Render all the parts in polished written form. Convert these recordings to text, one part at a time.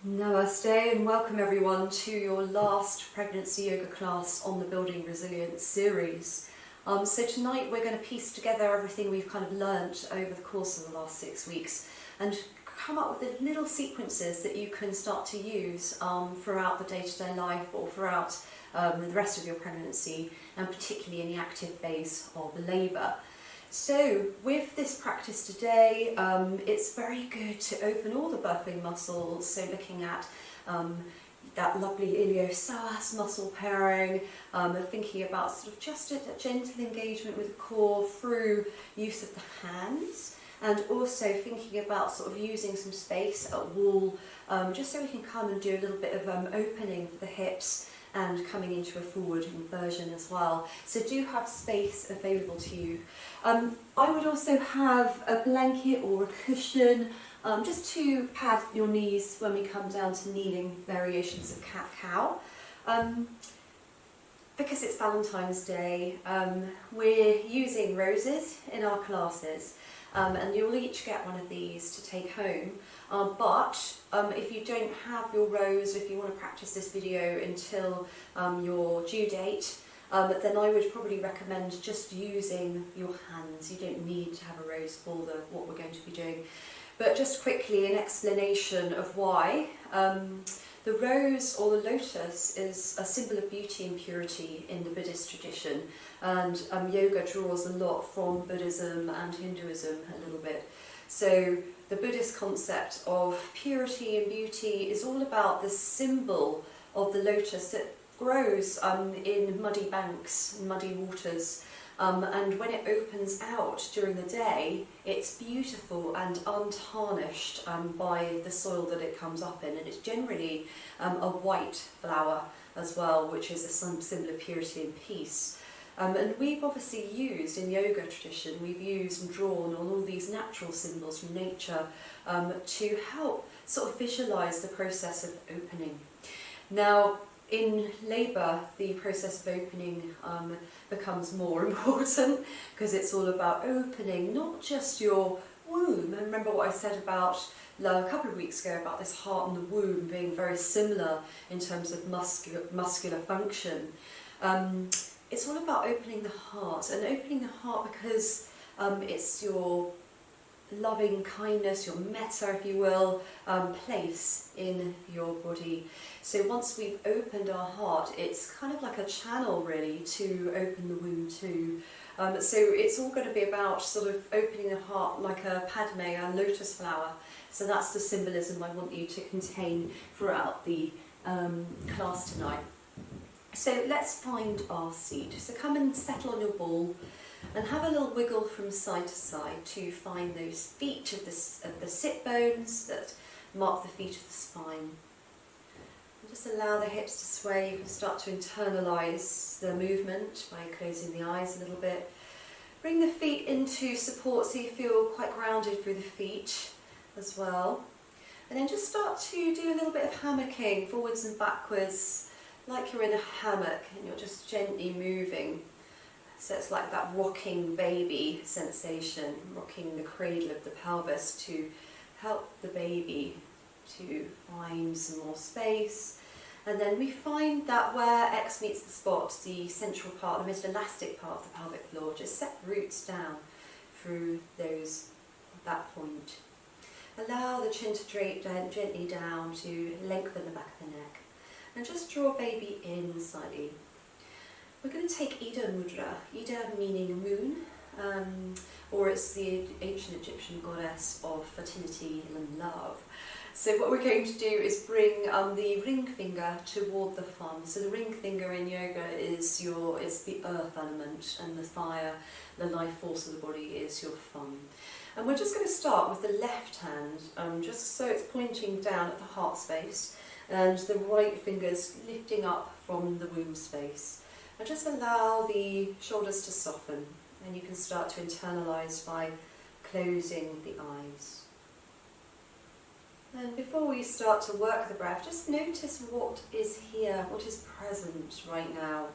Namaste and welcome everyone to your last pregnancy yoga class on the Building Resilience series. So tonight we're going to piece together everything we've kind of learnt over the course of the last 6 weeks and come up with the little sequences that you can start to use throughout the day-to-day life or throughout the rest of your pregnancy, and particularly in the active phase of labour. So with this practice today, it's very good to open all the birthing muscles, so looking at that lovely iliopsoas muscle pairing, thinking about sort of just a gentle engagement with the core through use of the hands, and also thinking about sort of using some space at wall, just so we can come and do a little bit of opening for the hips and coming into a forward inversion as well. So do have space available to you. I would also have a blanket or a cushion just to pad your knees when we come down to kneeling variations of cat-cow. Because it's Valentine's Day, we're using roses in our classes, and you'll each get one of these to take home. But if you don't have your rose, if you want to practice this video until your due date, then I would probably recommend just using your hands. You don't need to have a rose for what we're going to be doing. But just quickly, an explanation of why. The rose or the lotus is a symbol of beauty and purity in the Buddhist tradition, and yoga draws a lot from Buddhism and Hinduism a little bit. So the Buddhist concept of purity and beauty is all about the symbol of the lotus that grows in muddy banks, muddy waters, and when it opens out during the day, it's beautiful and untarnished by the soil that it comes up in, and it's generally a white flower as well, which is a symbol of purity and peace. And we've obviously used, in yoga tradition, we've used and drawn on all these natural symbols from nature to help sort of visualise the process of opening. Now, in labour, the process of opening becomes more important, because it's all about opening not just your womb. And remember what I said about a couple of weeks ago about this heart and the womb being very similar in terms of muscular function. It's all about opening the heart, and opening the heart because it's your loving kindness, your metta, if you will, place in your body. So once we've opened our heart, it's kind of like a channel really to open the womb too. So it's all going to be about sort of opening the heart like a padme, a lotus flower. So that's the symbolism I want you to contain throughout the class tonight. So let's find our seat. So come and settle on your ball and have a little wiggle from side to side to find those feet of the sit bones that mark the feet of the spine. And just allow the hips to sway. You can start to internalise the movement by closing the eyes a little bit. Bring the feet into support so you feel quite grounded through the feet as well. And then just start to do a little bit of hammocking forwards and backwards, like you're in a hammock and you're just gently moving. So it's like that rocking baby sensation, rocking the cradle of the pelvis to help the baby to find some more space. And then we find that where X meets the spot, the central part, the most elastic part of the pelvic floor, just set roots down through that point. Allow the chin to drape down, gently down to lengthen the back of the neck. And just draw baby in slightly. We're going to take Ida Mudra, Ida meaning moon, or it's the ancient Egyptian goddess of fertility and love. So what we're going to do is bring the ring finger toward the thumb. So the ring finger in yoga is the earth element, and the fire, the life force of the body is your thumb. And we're just going to start with the left hand, just so it's pointing down at the heart space, and the right finger's lifting up from the womb space. And just allow the shoulders to soften, and you can start to internalise by closing the eyes. And before we start to work the breath, just notice what is here, what is present right now.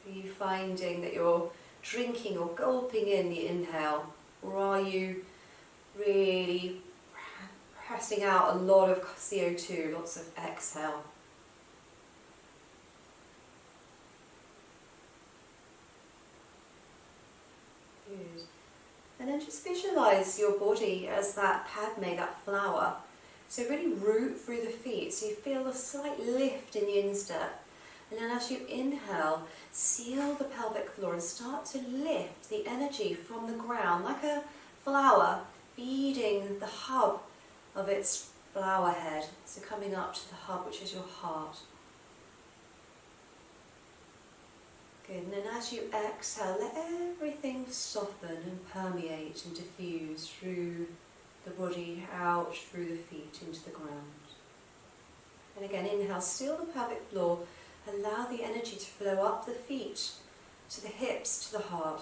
Are you finding that you're drinking or gulping in the inhale Or are you really pressing out a lot of CO2, lots of exhale? Good. And then just visualise your body as that Padme, that flower. So really root through the feet, so you feel a slight lift in the instep. And then as you inhale, seal the pelvic floor and start to lift the energy from the ground, like a flower feeding the hub of its flower head. So coming up to the hub, which is your heart. Good, and then as you exhale, let everything soften and permeate and diffuse through the body, out through the feet into the ground. And again, inhale, seal the pelvic floor, allow the energy to flow up the feet, to the hips, to the heart.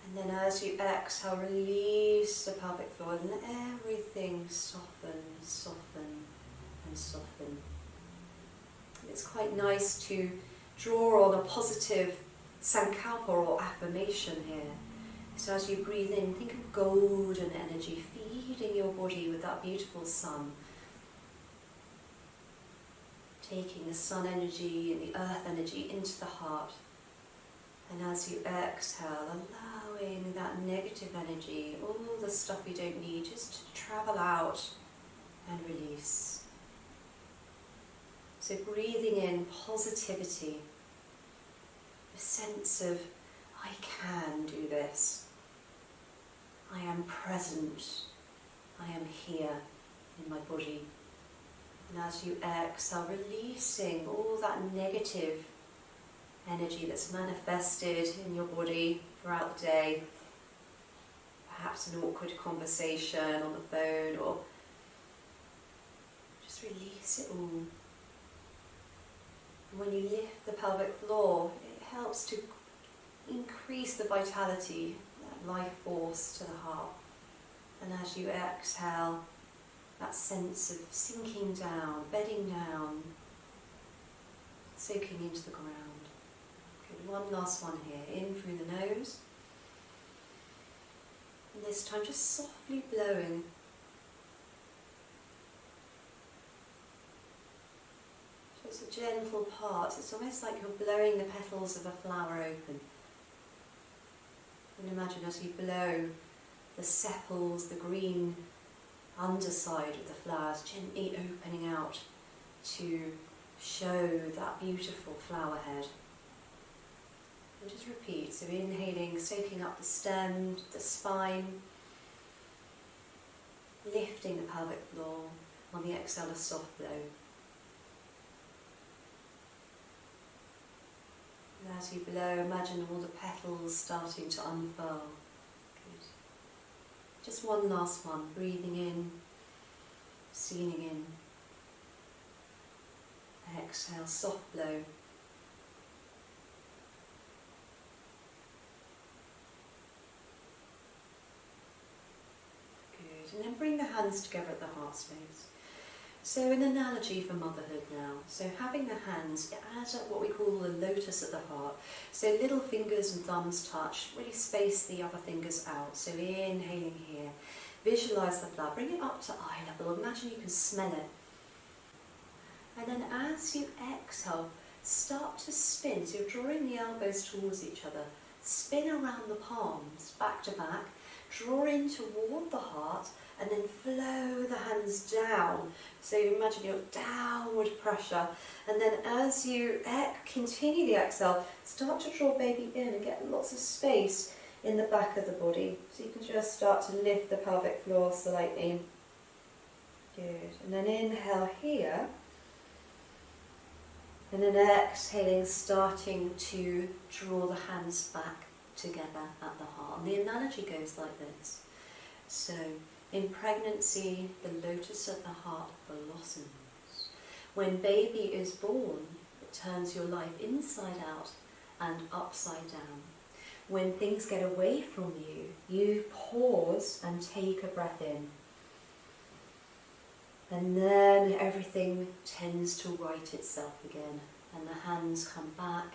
And then as you exhale, release the pelvic floor and let everything soften, soften and soften. It's quite nice to draw on a positive sankalpa or affirmation here. So as you breathe in, think of golden energy feeding your body with that beautiful sun. Taking the sun energy and the earth energy into the heart. And as you exhale, allowing that negative energy, all the stuff you don't need, just to travel out and release. So breathing in positivity, a sense of, I can do this. I am present. I am here in my body. And as you exhale, releasing all that negative energy that's manifested in your body throughout the day. Perhaps an awkward conversation on the phone, or just release it all. And when you lift the pelvic floor, it helps to increase the vitality, that life force to the heart. And as you exhale, that sense of sinking down, bedding down, soaking into the ground. Good, one last one here, in through the nose. And this time just softly blowing. So it's a gentle part, it's almost like you're blowing the petals of a flower open. And imagine as you blow, the sepals, the green underside of the flowers gently opening out to show that beautiful flower head. And just repeat, so inhaling, soaking up the stem, the spine, lifting the pelvic floor, on the exhale a soft blow. And as you blow, imagine all the petals starting to unfurl. Good. Just one last one, breathing in, sealing in. Exhale, soft blow. Good, and then bring the hands together at the heart space. So an analogy for motherhood now. So having the hands as what we call the lotus at the heart. So little fingers and thumbs touch, really space the other fingers out. So inhaling here, visualise the flower, bring it up to eye level, imagine you can smell it. And then as you exhale, start to spin. So you're drawing the elbows towards each other. Spin around the palms, back to back. Draw in toward the heart and then flow the hands down. So you imagine your downward pressure. And then as you continue the exhale, start to draw baby in and get lots of space in the back of the body. So you can just start to lift the pelvic floor slightly. Good. And then inhale here. And then exhaling, starting to draw the hands back together at the heart. And the analogy goes like this. So, in pregnancy, the lotus at the heart blossoms. When baby is born, it turns your life inside out and upside down. When things get away from you, you pause and take a breath in. And then everything tends to right itself again. And the hands come back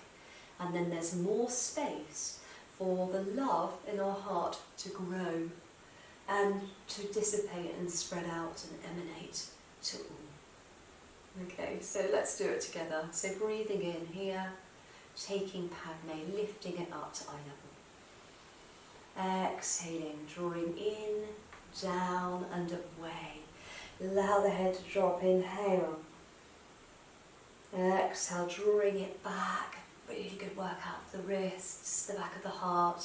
And then there's more space for the love in our heart to grow and to dissipate and spread out and emanate to all. Okay, so let's do it together. So breathing in here, taking Padme, lifting it up to eye level. Exhaling, drawing in, down and away. Allow the head to drop, inhale. Exhale, drawing it back. Really good work out of the wrists, the back of the heart.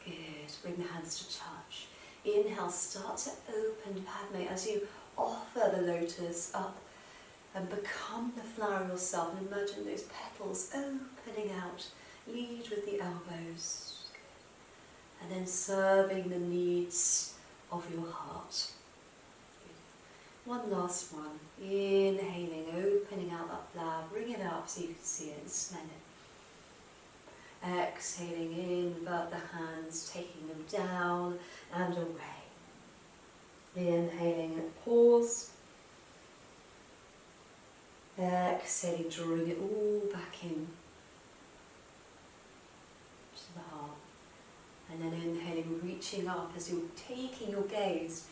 Good, bring the hands to touch. Inhale, start to open Padme as you offer the lotus up and become the flower yourself. And imagine those petals opening out. Lead with the elbows. Good. And then serving the needs of your heart. Good. One last one. Inhaling, opening out that flower. Bring it up so you can see it and smell it. Exhaling, invert the hands, taking them down and away. Inhaling, pause. Exhaling, drawing it all back in to the heart. And then inhaling, reaching up as you're taking your gaze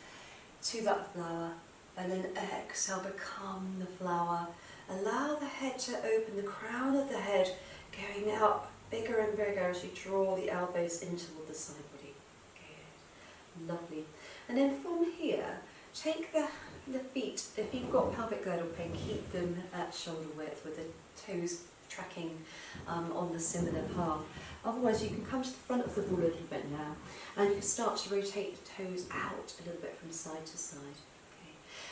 to that flower. And then exhale, become the flower. Allow the head to open, the crown of the head going out bigger and bigger as you draw the elbows in toward the side body. Good. Lovely. And then from here, take the feet, if you've got pelvic girdle pain, keep them at shoulder width with the toes tracking on the similar path. Otherwise you can come to the front of the ball a little bit now and you can start to rotate the toes out a little bit from side to side.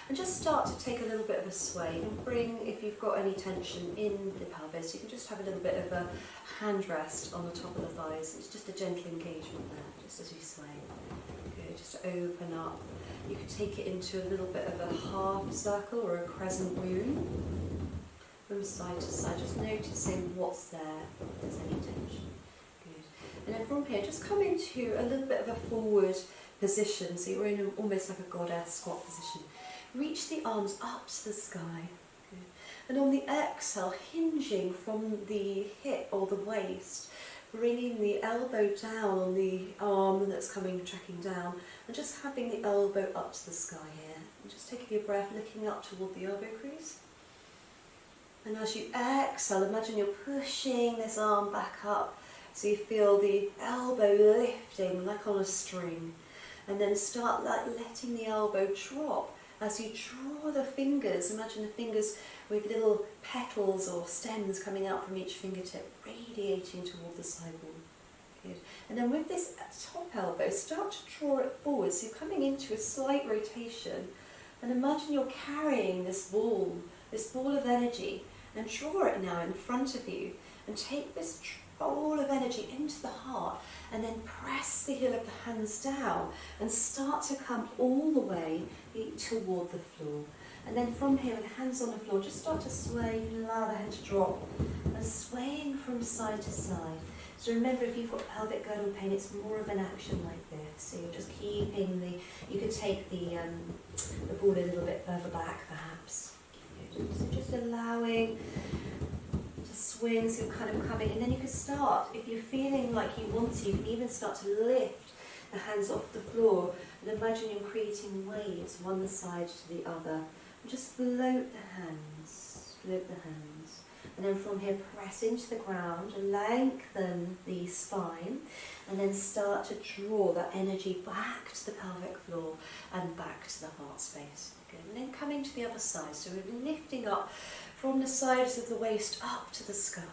And just start to take a little bit of a sway and bring, if you've got any tension in the pelvis, you can just have a little bit of a hand rest on the top of the thighs. It's just a gentle engagement there, just as you sway. Good, just to open up. You could take it into a little bit of a half circle or a crescent moon from side to side, just noticing what's there, if there's any tension. Good. And then from here, just come into a little bit of a forward position, so you're in almost like a goddess squat position. Reach the arms up to the sky. Good. And on the exhale, hinging from the hip or the waist, bringing the elbow down on the arm that's tracking down, and just having the elbow up to the sky here. And just taking a breath, looking up toward the elbow crease. And as you exhale, imagine you're pushing this arm back up, so you feel the elbow lifting like on a string. And then start letting the elbow drop. As you draw the fingers, imagine the fingers with little petals or stems coming out from each fingertip, radiating toward the sidewall. Good. And then with this top elbow, start to draw it forward. So you're coming into a slight rotation. And imagine you're carrying this ball of energy, and draw it now in front of you. And take this ball of energy into the heart, and then press the heel of the hands down and start to come all the way toward the floor. And then from here, with hands on the floor, just start to sway, allow the head to drop, and swaying from side to side. So remember, if you've got pelvic girdle pain, it's more of an action like this. So you're just keeping you could take the ball a little bit further back perhaps. Good. So just allowing swing, so you're kind of coming, and then you can start, if you're feeling like you want to, you can even start to lift the hands off the floor and imagine you're creating waves one side to the other. And just float the hands, and then from here press into the ground, lengthen the spine, and then start to draw that energy back to the pelvic floor and back to the heart space. Good. And then coming to the other side, so we're lifting up from the sides of the waist up to the sky.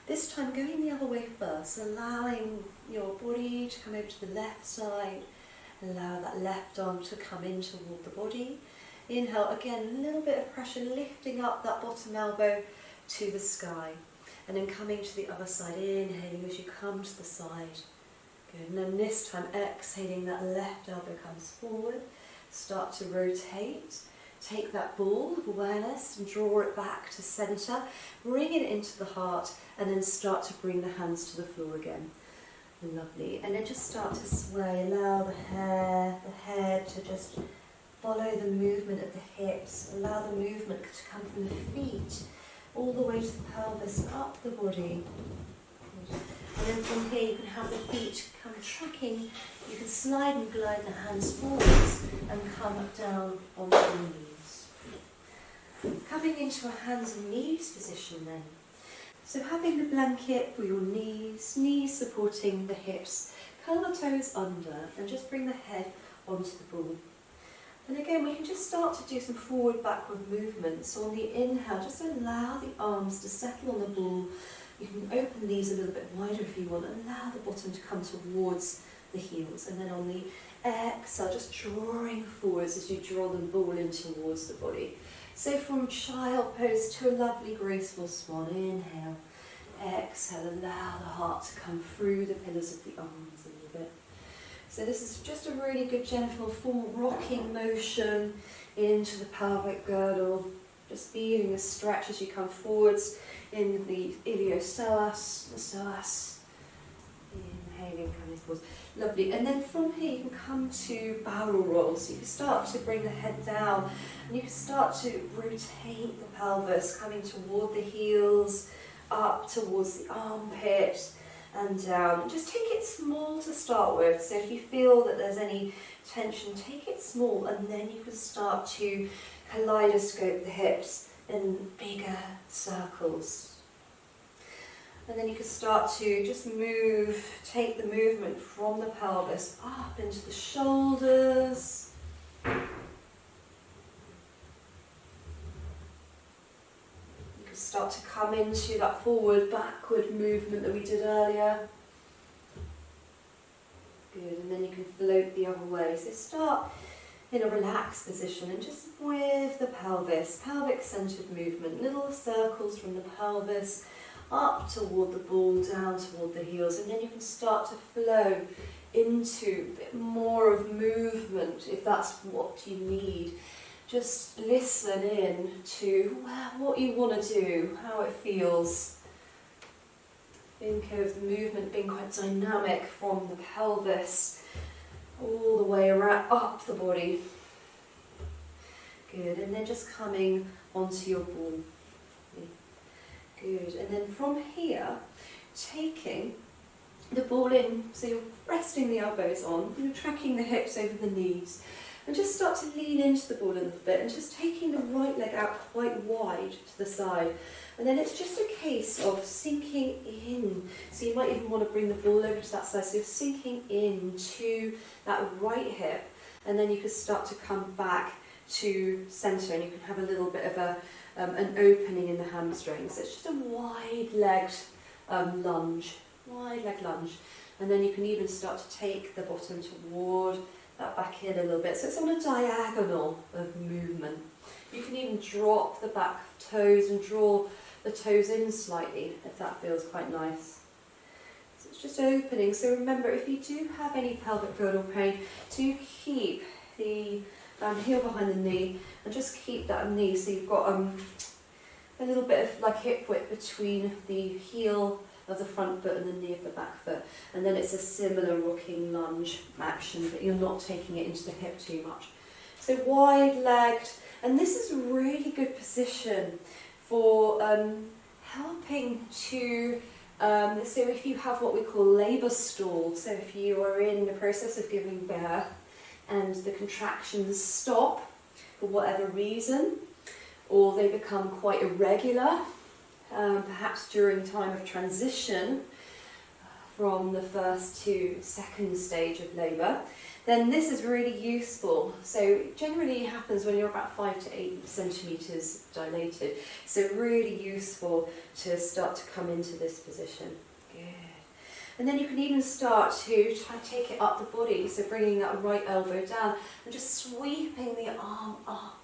This time going the other way first, allowing your body to come over to the left side. Allow that left arm to come in toward the body. Inhale, again, a little bit of pressure, lifting up that bottom elbow to the sky. And then coming to the other side, inhaling as you come to the side. Good. And then this time, exhaling, that left elbow comes forward. Start to rotate. Take that ball of awareness and draw it back to centre, bring it into the heart, and then start to bring the hands to the floor again. Lovely. And then just start to sway, allow the head to just follow the movement of the hips, allow the movement to come from the feet all the way to the pelvis, up the body, And then from here you can have the feet come tracking. You can slide and glide the hands forwards and come down onto your knees. Coming into a hands and knees position then. So having the blanket for your knees, knees supporting the hips, curl the toes under and just bring the head onto the ball. And again, we can just start to do some forward-backward movements. So on the inhale, just allow the arms to settle on the ball. You can open these a little bit wider if you want, and allow the bottom to come towards the heels. And then on the exhale, just drawing forwards as you draw the ball in towards the body. So from child pose to a lovely graceful swan. Inhale, exhale, allow the heart to come through the pillars of the arms a little bit. So this is just a really good gentle full rocking motion into the pelvic girdle. Just feeling a stretch as you come forwards in the iliopsoas, the psoas. Inhaling, coming forwards. Lovely. And then from here you can come to barrel rolls. So you can start to bring the head down and you can start to rotate the pelvis, coming toward the heels, up towards the armpit and down. And just take it small to start with. So if you feel that there's any tension, take it small and then you can start to kaleidoscope the hips in bigger circles. And then you can start to just move, take the movement from the pelvis up into the shoulders. You can start to come into that forward, backward movement that we did earlier. Good, and then you can float the other way. So start in a relaxed position and just with the pelvis, pelvic centered movement, little circles from the pelvis up toward the ball, down toward the heels, and then you can start to flow into a bit more of movement if that's what you need. Just listen in to what you want to do, how it feels. Think of the movement being quite dynamic from the pelvis all the way around, up the body. Good, and then just coming onto your ball. Good, and then from here, taking the ball in, so you're resting the elbows on, you're tracking the hips over the knees, and just start to lean into the ball a little bit, and just taking the right leg out quite wide to the side. And then it's just a case of sinking in. So you might even want to bring the ball over to that side, so you're sinking into that right hip, and then you can start to come back to centre, and you can have a little bit of an opening in the hamstrings. It's just a wide-legged lunge, wide-leg lunge. And then you can even start to take the bottom toward that back in a little bit. So it's on a diagonal of movement. You can even drop the back toes and draw the toes in slightly if that feels quite nice. So it's just opening. So remember, if you do have any pelvic girdle pain, do keep the heel behind the knee and just keep that knee so you've got a little bit of like hip width between the heel of the front foot and the knee of the back foot, and then it's a similar rocking lunge action, but you're not taking it into the hip too much. So wide-legged, and this is a really good position for helping to so if you have what we call labour stall, so if you are in the process of giving birth and the contractions stop for whatever reason, or they become quite irregular, perhaps during time of transition from the first to second stage of labour, then this is really useful. So it generally happens when you're about 5 to 8 centimetres dilated. So really useful to start to come into this position. Good. And then you can even start to try to take it up the body, so bringing that right elbow down and just sweeping the arm up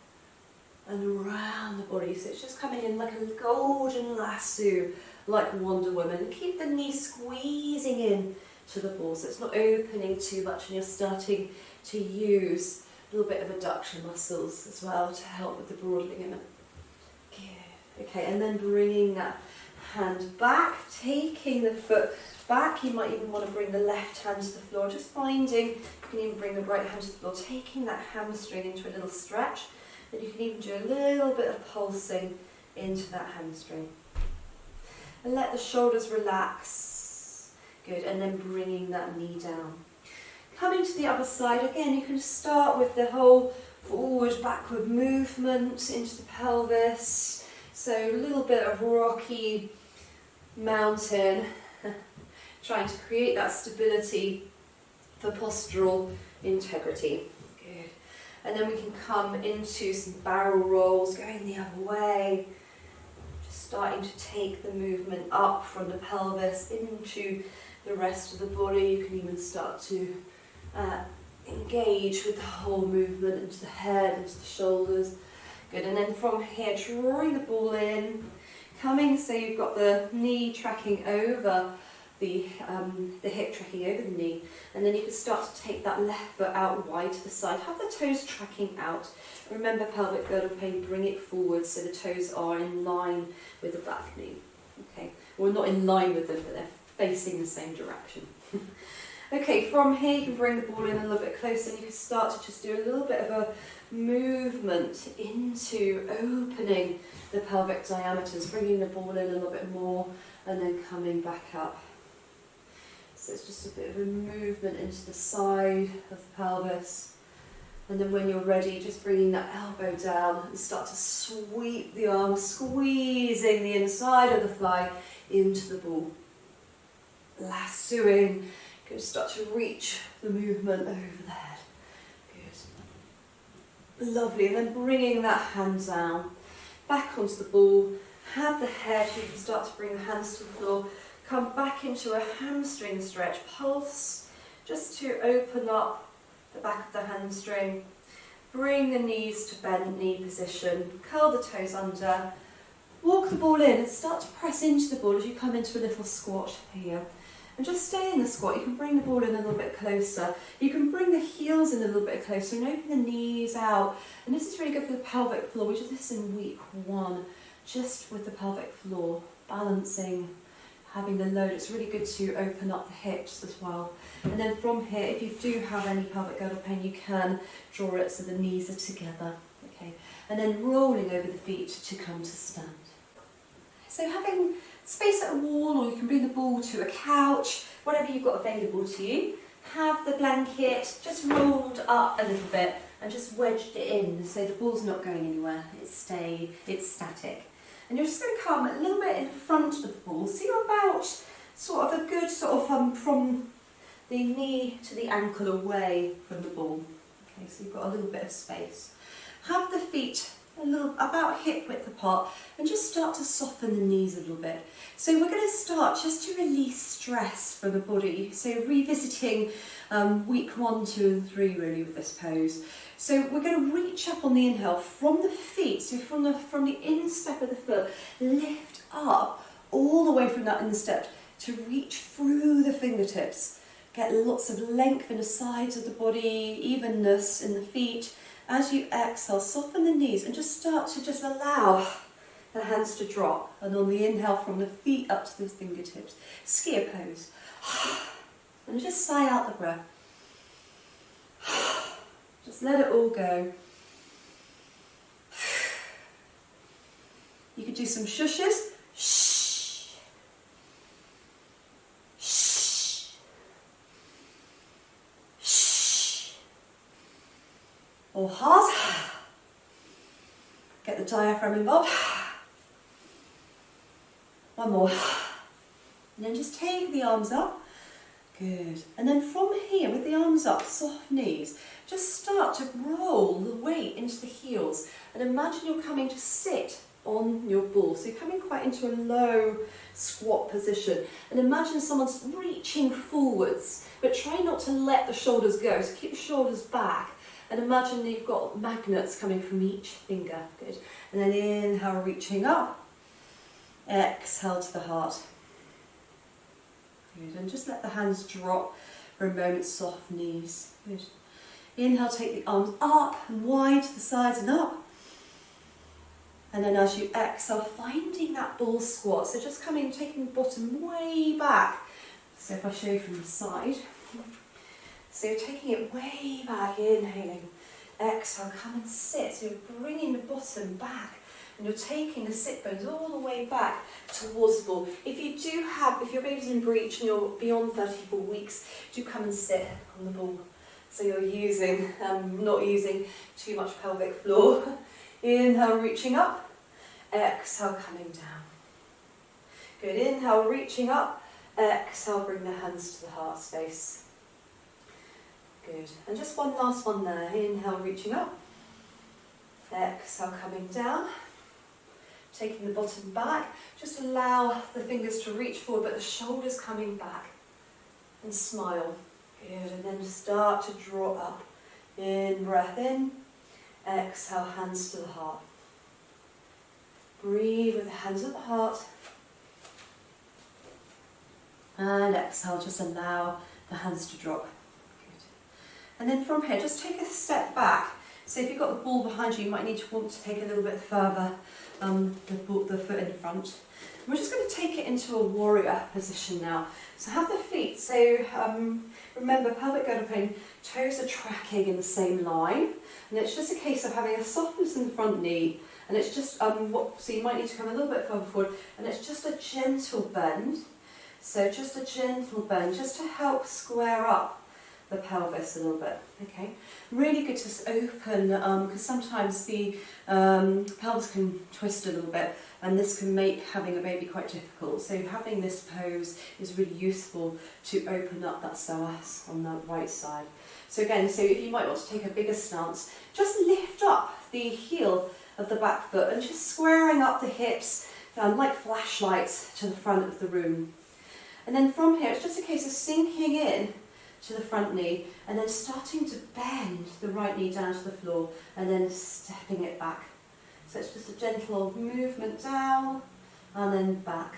and around the body. So it's just coming in like a golden lasso, like Wonder Woman. And keep the knee squeezing in to the ball, so it's not opening too much and you're starting to use a little bit of adduction muscles as well to help with the broad ligament. Good. Okay, and then bringing that hand back, taking the foot back. You might even want to bring the left hand to the floor, just finding, you can even bring the right hand to the floor, taking that hamstring into a little stretch, and you can even do a little bit of pulsing into that hamstring. And let the shoulders relax. Good, and then bringing that knee down. Coming to the other side, again, you can start with the whole forward, backward movement into the pelvis. So a little bit of rocky mountain, trying to create that stability for postural integrity. Good. And then we can come into some barrel rolls, going the other way. Just starting to take the movement up from the pelvis into the rest of the body. You can even start to engage with the whole movement into the head, into the shoulders. Good, and then from here, drawing the ball in, coming so you've got the knee tracking over the hip tracking over the knee, and then you can start to take that left foot out wide to the side. Have the toes tracking out. Remember pelvic girdle pain, bring it forward so the toes are in line with the back knee. Okay, well, not in line with them, but they're facing the same direction. Okay, from here you can bring the ball in a little bit closer, and you can start to just do a little bit of a movement into opening the pelvic diameters, bringing the ball in a little bit more and then coming back up. So it's just a bit of a movement into the side of the pelvis, and then when you're ready, just bringing that elbow down and start to sweep the arms, squeezing the inside of the thigh into the ball. Lassoing. Good, start to reach the movement over the head. Good. Lovely, and then bringing that hand down, back onto the ball, have the head, you can start to bring the hands to the floor, come back into a hamstring stretch, pulse, just to open up the back of the hamstring, bring the knees to bent knee position, curl the toes under, walk the ball in and start to press into the ball as you come into a little squat here. And just stay in the squat. You can bring the ball in a little bit closer. You can bring the heels in a little bit closer and open the knees out. And this is really good for the pelvic floor. We did this in week 1, just with the pelvic floor, balancing, having the load. It's really good to open up the hips as well. And then from here, if you do have any pelvic girdle pain, you can draw it so the knees are together. Okay, and then rolling over the feet to come to stand. So having space at a wall, or you can bring the ball to a couch, whatever you've got available to you. Have the blanket just rolled up a little bit and just wedged it in so the ball's not going anywhere, it's static. And you're just going to come a little bit in front of the ball, so you're about sort of a good from the knee to the ankle away from the ball. Okay, so you've got a little bit of space. Have the feet about hip width apart, and just start to soften the knees a little bit. So we're going to start just to release stress from the body. So revisiting week 1, 2 and 3 really with this pose. So we're going to reach up on the inhale from the feet, so from the instep of the foot, lift up all the way from that instep to reach through the fingertips. Get lots of length in the sides of the body, evenness in the feet. As you exhale, soften the knees and just start to just allow the hands to drop. And on the inhale, from the feet up to the fingertips, skier pose. And just sigh out the breath. Just let it all go. You could do some shushes. Shh. Shh. Shh. Or heart. Get the diaphragm involved. One more. And then just take the arms up. Good. And then from here, with the arms up, soft knees, just start to roll the weight into the heels. And imagine you're coming to sit on your ball. So you're coming quite into a low squat position. And imagine someone's reaching forwards, but try not to let the shoulders go. So keep the shoulders back. And imagine that you've got magnets coming from each finger. Good. And then inhale, reaching up. Exhale to the heart. Good. And just let the hands drop for a moment, soft knees. Good. Inhale, take the arms up and wide to the sides and up. And then as you exhale, finding that ball squat. So just coming, taking the bottom way back. So if I show you from the side. So you're taking it way back, inhaling. Exhale, come and sit. So you're bringing the bottom back and you're taking the sit bones all the way back towards the ball. If your baby's in breech and you're beyond 34 weeks, do come and sit on the ball. So you're not using too much pelvic floor. Inhale, reaching up. Exhale, coming down. Good. Inhale, reaching up. Exhale, bring the hands to the heart space. Good. And just one last one there. Inhale, reaching up. Exhale, coming down. Taking the bottom back. Just allow the fingers to reach forward, but the shoulders coming back. And smile. Good. And then start to draw up. In, breath in. Exhale, hands to the heart. Breathe with the hands at the heart. And exhale, just allow the hands to drop. Good. And then from here, just take a step back. So if you've got the ball behind you, you might want to take a little bit further the foot in front. And we're just going to take it into a warrior position now. So have the feet, so remember pelvic girdle pain, toes are tracking in the same line. And it's just a case of having a softness in the front knee. And it's just, so you might need to come a little bit further forward. And it's just a gentle bend. So just a gentle bend, just to help square up the pelvis a little bit. Okay, really good to open, because sometimes the pelvis can twist a little bit, and this can make having a baby quite difficult. So having this pose is really useful to open up that psoas on the right side. So again, so if you might want to take a bigger stance, just lift up the heel of the back foot and just squaring up the hips like flashlights to the front of the room. And then from here, it's just a case of sinking in to the front knee and then starting to bend the right knee down to the floor and then stepping it back. So it's just a gentle movement down and then back.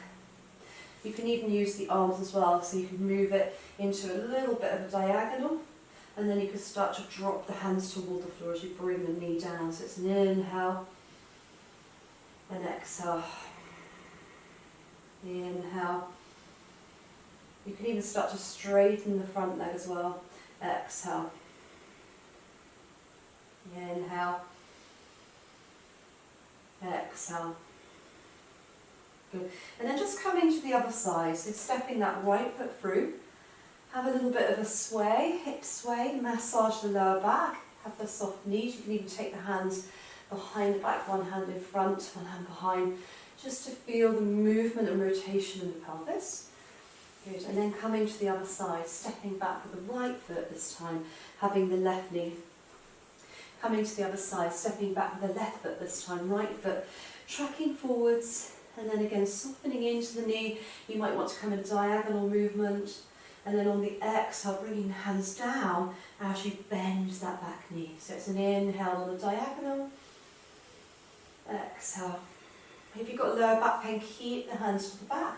You can even use the arms as well, so you can move it into a little bit of a diagonal, and then you can start to drop the hands toward the floor as you bring the knee down. So it's an inhale and exhale. Inhale. You can even start to straighten the front leg as well. Exhale. Inhale. Exhale. Good. And then just coming to the other side, so stepping that right foot through. Have a little bit of a sway, hip sway, massage the lower back. Have the soft knees. You can even take the hands behind the back, one hand in front, one hand behind, just to feel the movement and rotation in the pelvis. Good. And then coming to the other side, stepping back with the right foot this time, having the left knee. Coming to the other side, stepping back with the left foot this time, right foot tracking forwards, and then again softening into the knee. You might want to come in a diagonal movement, and then on the exhale, bringing the hands down as you bend that back knee. So it's an inhale on the diagonal, exhale. If you've got lower back pain, keep the hands to the back.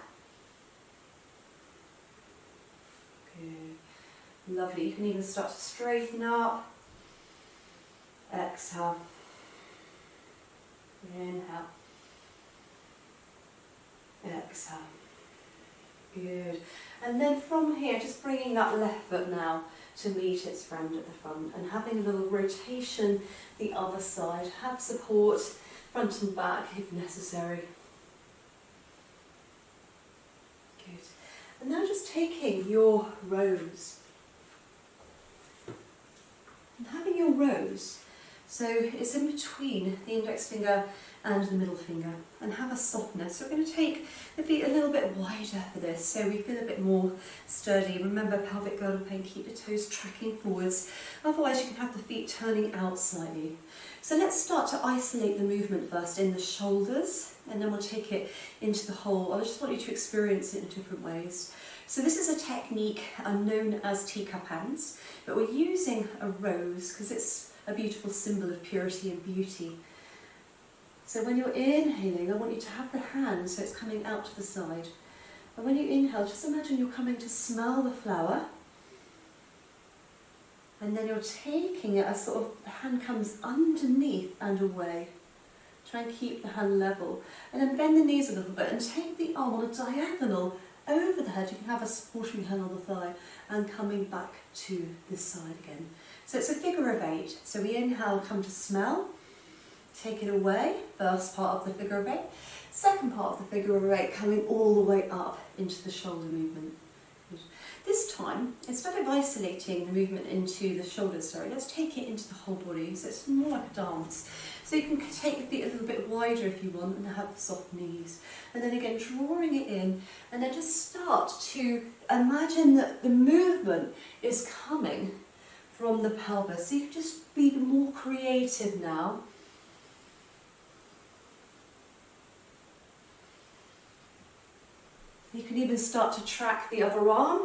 Good. Lovely. You can even start to straighten up. Exhale. Inhale. Exhale. Good. And then from here, just bringing that left foot now to meet its friend at the front and having a little rotation the other side. Have support front and back if necessary. Good. And now just taking your rose and having your rose, so it's in between the index finger and the middle finger, and have a softness. So we're going to take the feet a little bit wider for this, so we feel a bit more sturdy. Remember, pelvic girdle pain, keep your toes tracking forwards, otherwise you can have the feet turning out slightly. So let's start to isolate the movement first in the shoulders, and then we'll take it into the whole. I just want you to experience it in different ways. So this is a technique known as teacup hands, but we're using a rose because it's a beautiful symbol of purity and beauty. So when you're inhaling, I want you to have the hand so it's coming out to the side. And when you inhale, just imagine you're coming to smell the flower. And then you're taking it as sort of the hand comes underneath and away. Try and keep the hand level. And then bend the knees a little bit and take the arm on a diagonal over the head. You can have a supporting hand on the thigh and coming back to this side again. So it's a figure of 8. So we inhale, come to smell. take it away, first part of the figure of 8. Second part of the figure of 8 coming all the way up into the shoulder movement. This time, instead of isolating the movement into the shoulders, let's take it into the whole body, so it's more like a dance. So you can take the feet a little bit wider if you want and have the soft knees. And then again, drawing it in, and then just start to imagine that the movement is coming from the pelvis. So you can just be more creative now. You can even start to track the other arm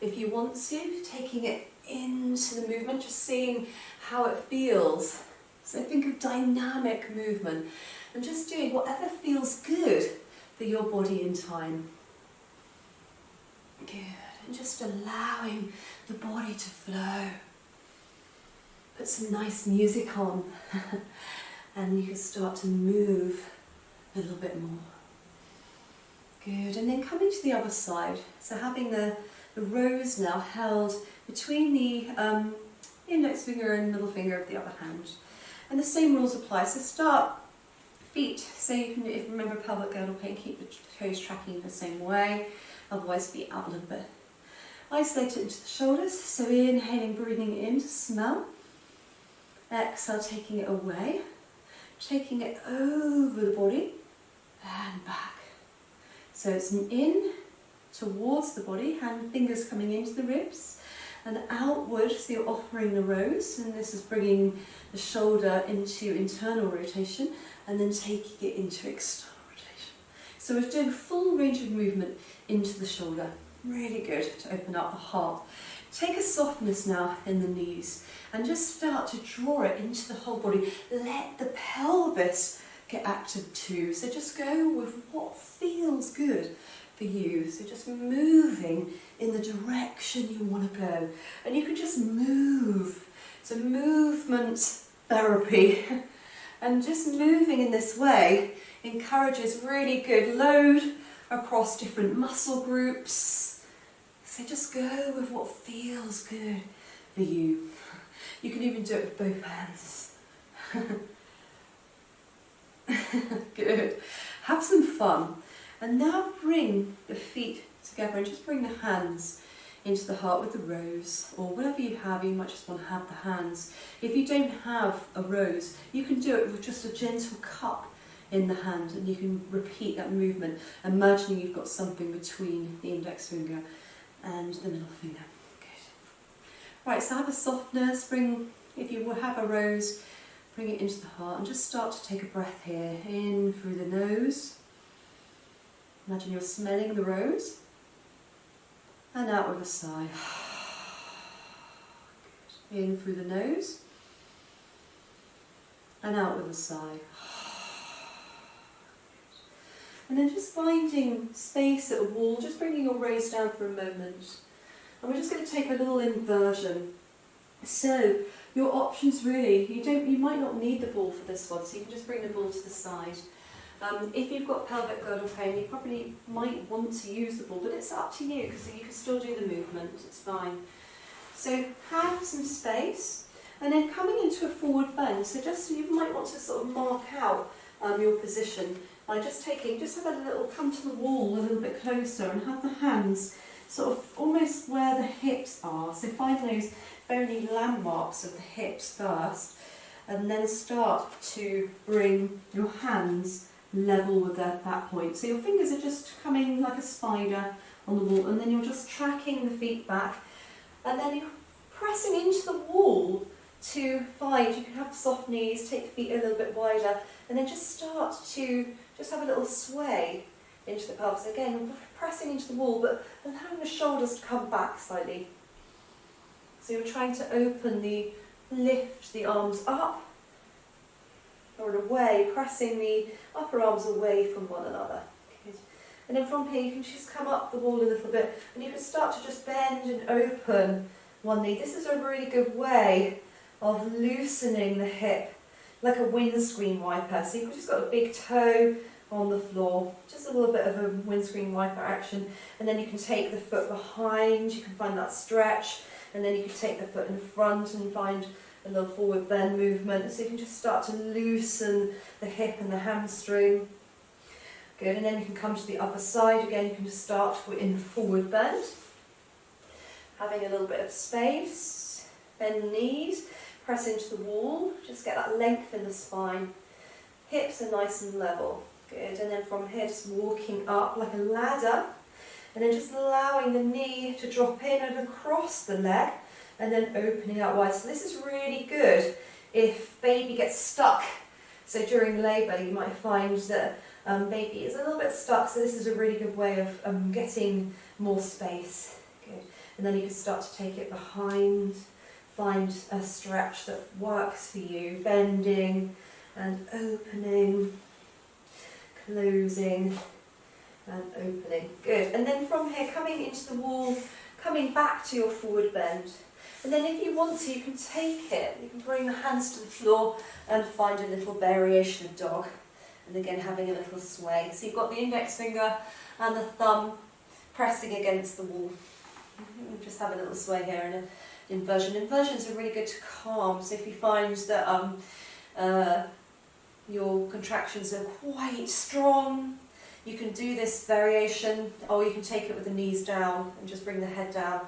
if you want to, taking it into the movement, just seeing how it feels. So think of dynamic movement and just doing whatever feels good for your body in time. Good, and just allowing the body to flow. Put some nice music on and you can start to move a little bit more. Good, and then coming to the other side. So having the rose now held between the index finger and middle finger of the other hand. And the same rules apply. So start feet, so you can, if you remember pelvic girdle pain, keep the toes tracking the same way, otherwise feet out a little bit. Isolate it into the shoulders, so inhaling, breathing in to smell. Exhale, taking it away, taking it over the body and back. So it's an in towards the body, hand fingers coming into the ribs, and outward, so you're offering the rose, and this is bringing the shoulder into internal rotation, and then taking it into external rotation. So we're doing full range of movement into the shoulder. Really good to open up the heart. Take a softness now in the knees, and just start to draw it into the whole body. Let the pelvis get active too. So just go with what feels good for you. So just moving in the direction you want to go. And you can just move. So movement therapy. And just moving in this way encourages really good load across different muscle groups. So just go with what feels good for you. You can even do it with both hands. Good. Have some fun. And now bring the feet together and just bring the hands into the heart with the rose, or whatever you have. You might just want to have the hands. If you don't have a rose, you can do it with just a gentle cup in the hand, and you can repeat that movement, imagining you've got something between the index finger and the middle finger. Good. Right, so have a softness. Bring, if you will have a rose, bring it into the heart and just start to take a breath here. In through the nose. Imagine you're smelling the rose. And out with a sigh. Good. In through the nose. And out with a sigh. And then just finding space at a wall, just bringing your rose down for a moment. And we're just going to take a little inversion. So your options really, you might not need the ball for this one, so you can just bring the ball to the side. If you've got pelvic girdle pain, you probably might want to use the ball, but it's up to you, because you can still do the movement, it's fine. So have some space, and then coming into a forward bend, so just you might want to sort of mark out your position by just have a little, come to the wall a little bit closer and have the hands sort of almost where the hips are. So find those bony landmarks of the hips first, and then start to bring your hands level with that point. So your fingers are just coming like a spider on the wall, and then you're just tracking the feet back, and then you're pressing into the wall to find, you can have soft knees, take the feet a little bit wider, and then just start to just have a little sway into the pelvis. Again, pressing into the wall, but allowing the shoulders to come back slightly. So you're trying to lift the arms up or away, pressing the upper arms away from one another. Good. And then from here you can just come up the wall a little bit, and you can start to just bend and open one knee. This is a really good way of loosening the hip, like a windscreen wiper. So you've just got a big toe on the floor, just a little bit of a windscreen wiper action, and then you can take the foot behind, you can find that stretch, and then you can take the foot in front and find a little forward bend movement, so you can just start to loosen the hip and the hamstring. Good, and then you can come to the other side. Again, you can just start in forward bend. Having a little bit of space, bend the knees, press into the wall, just get that length in the spine. Hips are nice and level. Good, and then from here just walking up like a ladder, and then just allowing the knee to drop in and across the leg, and then opening out wide. So this is really good if baby gets stuck. So during labour you might find that baby is a little bit stuck, so this is a really good way of getting more space. Good. And then you can start to take it behind, find a stretch that works for you, bending and opening, closing and opening. Good. And then from here, coming into the wall, coming back to your forward bend. And then if you want to, you can take it, you can bring the hands to the floor and find a little variation of dog. And again, having a little sway. So you've got the index finger and the thumb pressing against the wall. Just have a little sway here and an inversion. Inversions are really good to calm. So if you find that your contractions are quite strong, you can do this variation, or you can take it with the knees down and just bring the head down,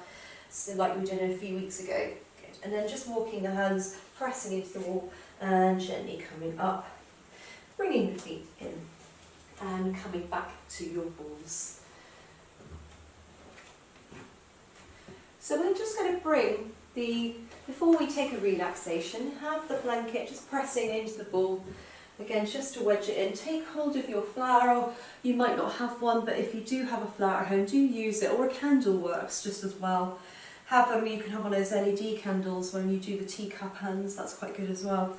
so like we did a few weeks ago. Good. And then just walking the hands, pressing into the wall and gently coming up, bringing the feet in and coming back to your balls. So we're just going to bring before we take a relaxation, have the blanket just pressing into the ball. Again, just to wedge it in, take hold of your flower, or you might not have one, but if you do have a flower at home, do use it, or a candle works just as well. You can have one of those LED candles when you do the teacup hands, that's quite good as well.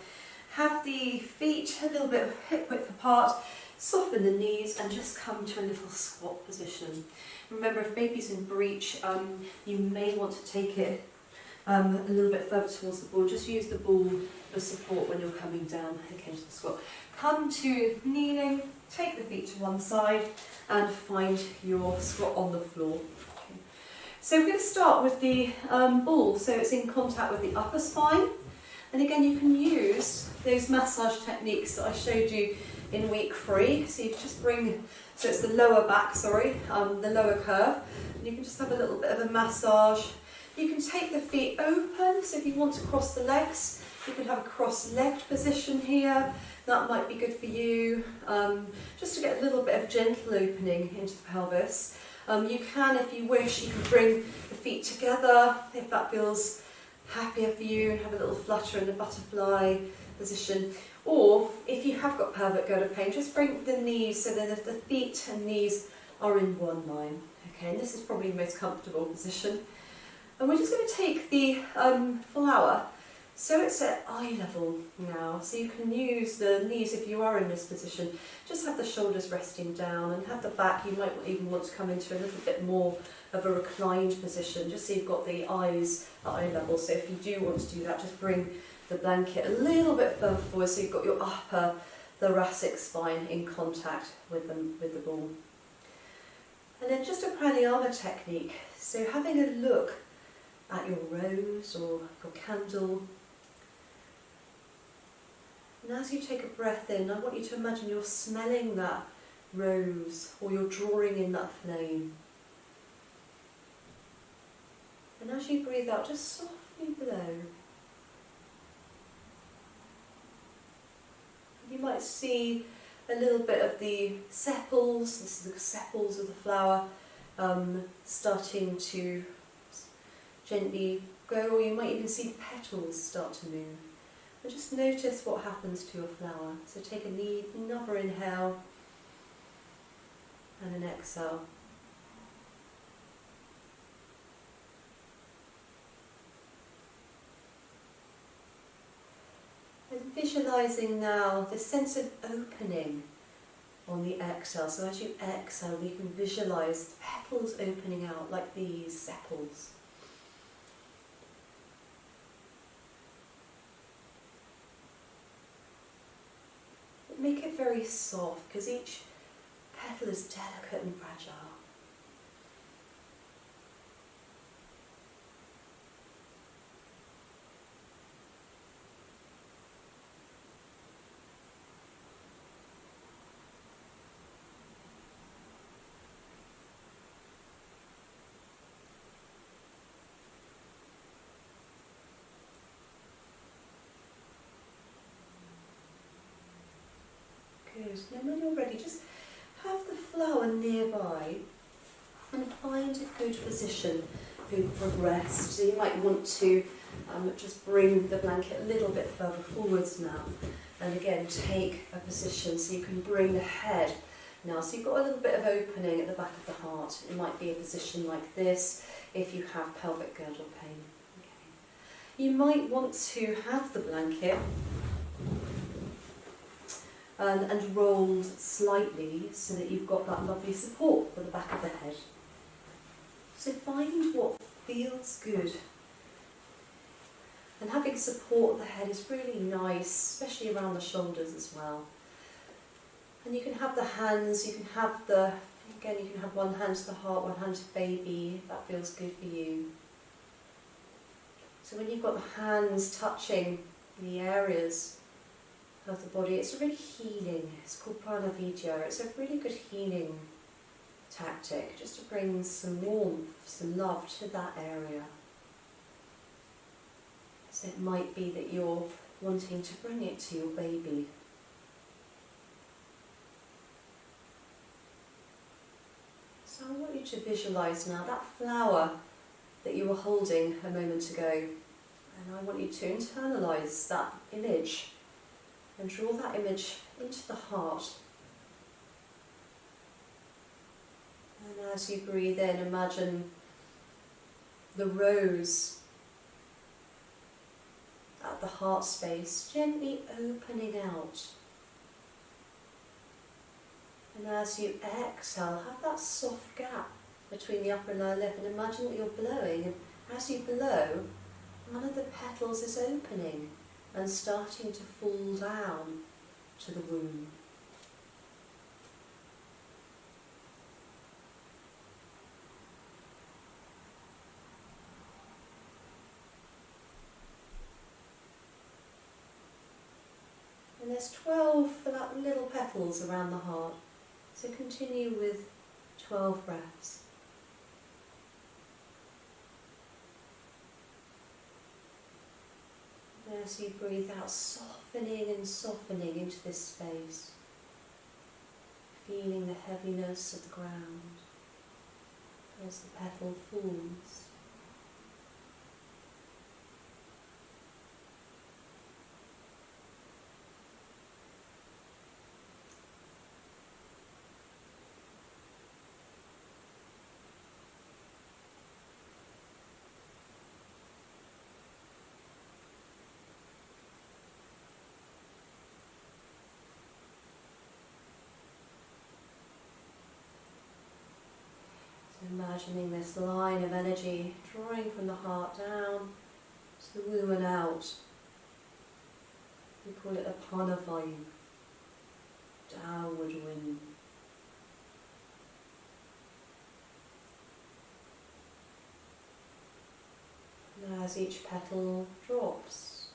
Have the feet a little bit hip width apart, soften the knees and just come to a little squat position. Remember, if baby's in breech, you may want to take it a little bit further towards the ball. Just use the ball for support when you're coming down again to the squat. Come to kneeling, take the feet to one side and find your squat on the floor. Okay. So we're going to start with the ball, so it's in contact with the upper spine. And again, you can use those massage techniques that I showed you in week 3. So you just bring, so it's the lower back, the lower curve. And you can just have a little bit of a massage. You can take the feet open, so if you want to cross the legs, you can have a cross-legged position here. That might be good for you, just to get a little bit of gentle opening into the pelvis. You can, if you wish, you can bring the feet together, if that feels happier for you, and have a little flutter in the butterfly position. Or, if you have got pelvic girdle pain, just bring the knees so that the feet and knees are in one line. Okay, and this is probably the most comfortable position. And we're just going to take the flower, so it's at eye level now, so you can use the knees if you are in this position. Just have the shoulders resting down and have the back, you might even want to come into a little bit more of a reclined position, just so you've got the eyes at eye level. So if you do want to do that, just bring the blanket a little bit further forward so you've got your upper thoracic spine in contact with the ball. And then just a pranayama technique, so having a look at your rose or your candle. And as you take a breath in, I want you to imagine you're smelling that rose, or you're drawing in that flame. And as you breathe out, just softly blow. You might see a little bit of the sepals, this is the sepals of the flower, starting to gently go, or you might even see the petals start to move. And just notice what happens to your flower. So take another inhale and an exhale. And visualising now this sense of opening on the exhale. So as you exhale, you can visualise the petals opening out like these sepals. Make it very soft, because each petal is delicate and fragile. toes. And then when you're ready, just have the flower nearby and find a good position for you to progress. So you might want to just bring the blanket a little bit further forwards now. And again, take a position so you can bring the head now. So you've got a little bit of opening at the back of the heart. It might be a position like this if you have pelvic girdle pain. Okay. You might want to have the blanket and rolled slightly so that you've got that lovely support for the back of the head. So find what feels good. And having support of the head is really nice, especially around the shoulders as well. And you can have the hands, you can have one hand to the heart, one hand to baby, if that feels good for you. So when you've got the hands touching the areas of the body, it's really healing. It's called pranavidya. It's a really good healing tactic, just to bring some warmth, some love to that area. So it might be that you're wanting to bring it to your baby. So I want you to visualise now that flower that you were holding a moment ago, and I want you to internalise that image and draw that image into the heart. And as you breathe in, imagine the rose at the heart space gently opening out. And as you exhale, have that soft gap between the upper and lower lip, and imagine that you're blowing, and as you blow, one of the petals is opening and starting to fall down to the womb. And there's 12 little petals around the heart, so continue with 12 breaths. And as you breathe out, softening and softening into this space, feeling the heaviness of the ground as the petal falls. Imagining this line of energy drawing from the heart down to the womb and out. We call it a panavayu, downward wind. And as each petal drops,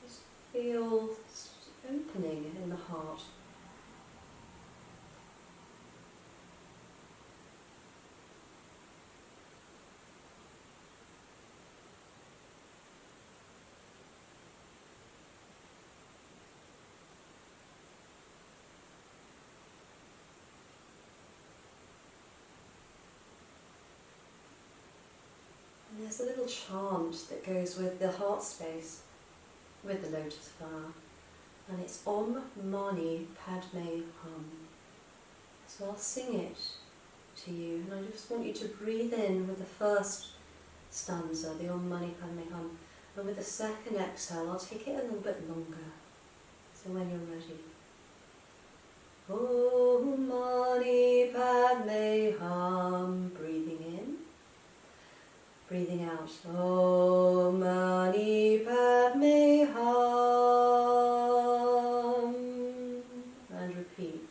just feel opening in the heart. There's a little chant that goes with the heart space, with the lotus flower, and it's Om Mani Padme Hum. So I'll sing it to you, and I just want you to breathe in with the first stanza, the Om Mani Padme Hum, and with the second exhale I'll take it a little bit longer. So when you're ready. Om Mani Padme Hum, breathing in. Breathing out, Om Mani Padme Hum, and repeat,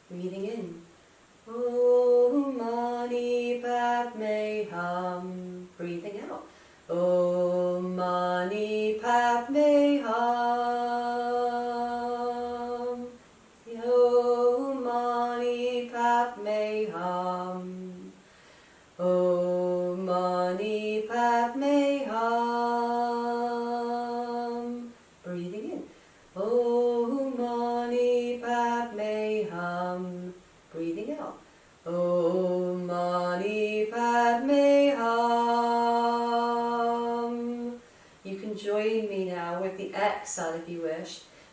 breathing in, Om Mani Padme Hum, breathing out, Om Mani Padme Hum.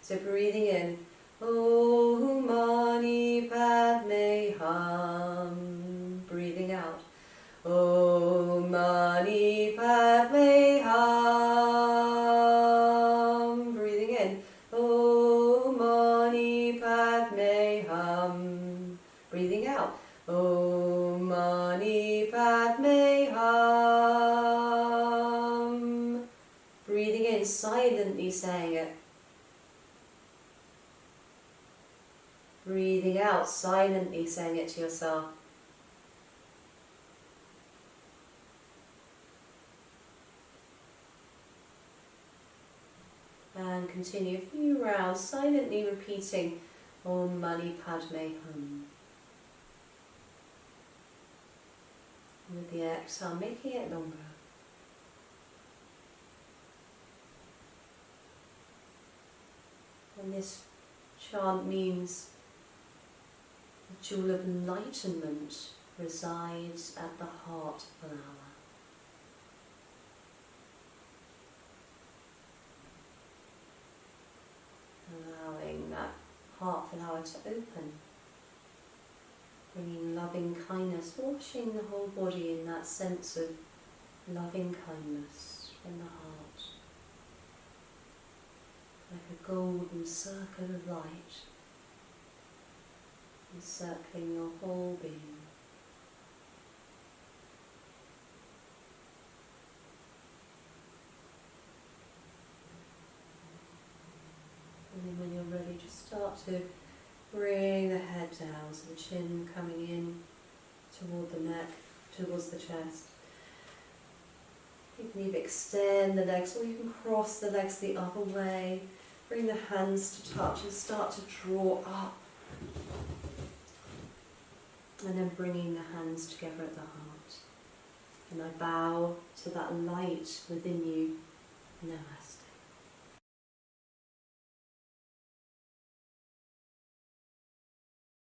So breathing in, Om Mani Padme Hum. Breathing out, Om Mani Padme Hum. Breathing in, Om Mani Padme Hum. Breathing out, Om Mani Padme Hum. Breathing in, silently saying it. Breathing out, silently saying it to yourself. And continue a few rounds, silently repeating Om Mani Padme Hum. With the exhale, making it longer. And this chant means the jewel of enlightenment resides at the heart flower. Allowing that heart flower to open, bringing loving kindness, washing the whole body in that sense of loving kindness from the heart, like a golden circle of light encircling your whole being. And then when you're ready, just start to bring the head down, so the chin coming in toward the neck, towards the chest. You can either extend the legs or you can cross the legs the other way. Bring the hands to touch and start to draw up. And then bringing the hands together at the heart. And I bow to that light within you. Namaste.